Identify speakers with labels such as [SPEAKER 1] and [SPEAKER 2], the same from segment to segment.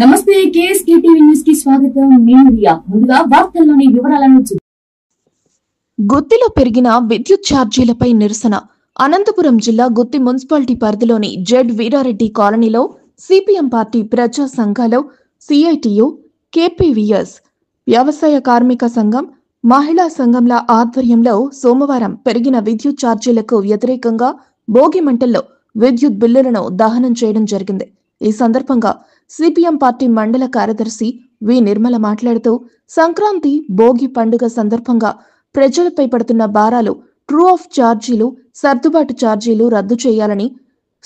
[SPEAKER 1] నమస్తే KSK TV news కి స్వాగతం. నేను రియా. ముందుగా వార్తల్లోని వివరాలను
[SPEAKER 2] గుత్తిలో పెరిగిన విద్యుత్ ఛార్జీలపై నిరసన. అనంతపురం జిల్లా గుత్తి మున్సిపాలిటీ పరిధిలోని జెడ్ వీరారెడ్డి కాలనీలో సిపిఎం పార్టీ ప్రజా సంఘాలు, సిఐటియు, కేపీవీఎస్, వ్యవసాయ కార్మిక సంఘం, మహిళా సంఘంల ఆధ్వర్యంలో సోమవారం పెరిగిన విద్యుత్ ఛార్జీలకు వ్యతిరేకంగా భోగి మంటల్లో విద్యుత్ బిల్లులను దహనం చేయడం జరిగింది. ఈ సందర్భంగా సిపిఎం పార్టీ మండల కార్యదర్శి వి నిర్మల మాట్లాడుతూ, సంక్రాంతి, భోగి పండుగ సందర్భంగా ప్రజలపై పడుతున్న భారాలు, ట్రూ ఆఫ్ ఛార్జీలు, సర్దుబాటు ఛార్జీలు రద్దు చేయాలని,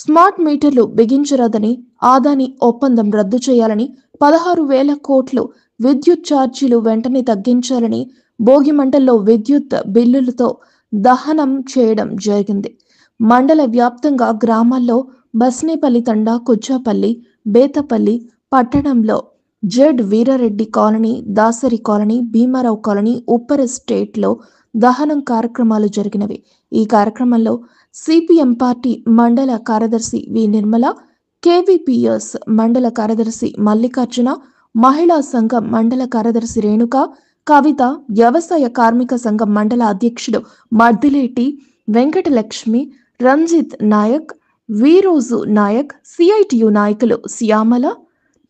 [SPEAKER 2] స్మార్ట్ మీటర్లు బిగించరాదని, ఆదాని ఒప్పందం రద్దు చేయాలని, 16,000 కోట్లు విద్యుత్ ఛార్జీలు వెంటనే తగ్గించాలని భోగి మంటల్లో విద్యుత్ బిల్లులతో దహనం చేయడం జరిగింది. మండల వ్యాప్తంగా గ్రామాల్లో బస్నేపల్లి తండా, కుచ్చాపల్లి, బేతపల్లి పట్టణంలో Z Veerareddy colony, Dasari colony, Bhimarao colony, ఉప్పర్ ఎస్టేట్ లో దహనం కార్యక్రమాలు జరిగినవి. ఈ కార్యక్రమంలో సిపిఎం పార్టీ మండల కార్యదర్శి వి నిర్మల, కేవీపీఎస్ మండల కార్యదర్శి మల్లికార్జున, మహిళా సంఘం మండల కార్యదర్శి రేణుక, కవిత, వ్యవసాయ కార్మిక సంఘం మండల అధ్యక్షుడు మద్దిలేటి వెంకటలక్ష్మి, రంజిత్ నాయక్, వీరోజు నాయక్, సిఐటియు నాయకులు శ్యామల,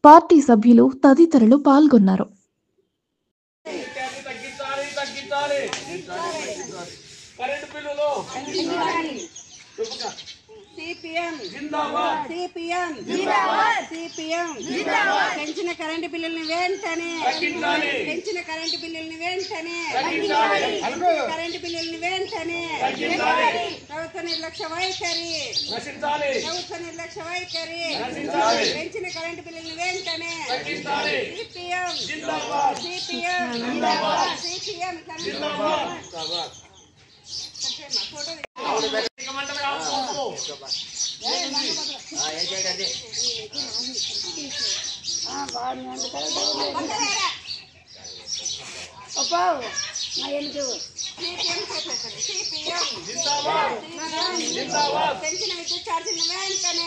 [SPEAKER 2] పార్టీ సభ్యులు తదితరులు పాల్గొన్నారు.
[SPEAKER 3] పెంచిన కరెంటు బిల్లుల్ని వెంటనే ప్రభుత్వ నిర్లక్ష్య వైఖరి పెంచిన కరెంటు బిల్లుల్ని వెంటనే పెంచిన విద్యుత్ ఛార్జీలు వెంటనే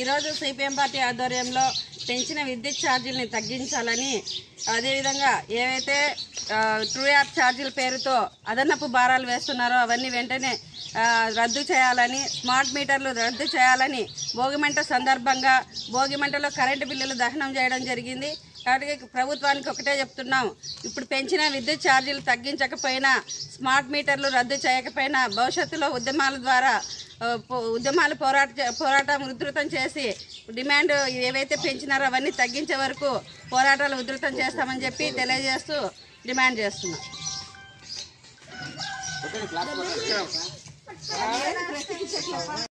[SPEAKER 3] ఈరోజు సిపిఎం పార్టీ ఆధ్వర్యంలో పెంచిన విద్యుత్ ఛార్జీలని తగ్గించాలని, అదేవిధంగా ఏవైతే ట్రూ యాప్ ఛార్జీల పేరుతో అదనపు భారాలు వేస్తున్నారో అవన్నీ వెంటనే రద్దు చేయాలని, స్మార్ట్ మీటర్లు రద్దు చేయాలని భోగిమంట సందర్భంగా భోగిమంటలో కరెంటు బిల్లులు దహనం చేయడం జరిగింది. కాబట్టి ప్రభుత్వానికి ఒకటే చెప్తున్నాం, ఇప్పుడు పెంచిన విద్యుత్ ఛార్జీలు తగ్గించకపోయినా, స్మార్ట్ మీటర్లు రద్దు చేయకపోయినా భవిష్యత్తులో పోరాటం ఉధృతం చేసి డిమాండ్ ఏవైతే పెంచినారో అవన్నీ తగ్గించే వరకు పోరాటాలు ఉధృతం చేస్తామని చెప్పి తెలియజేస్తూ డిమాండ్ చేస్తున్నాం.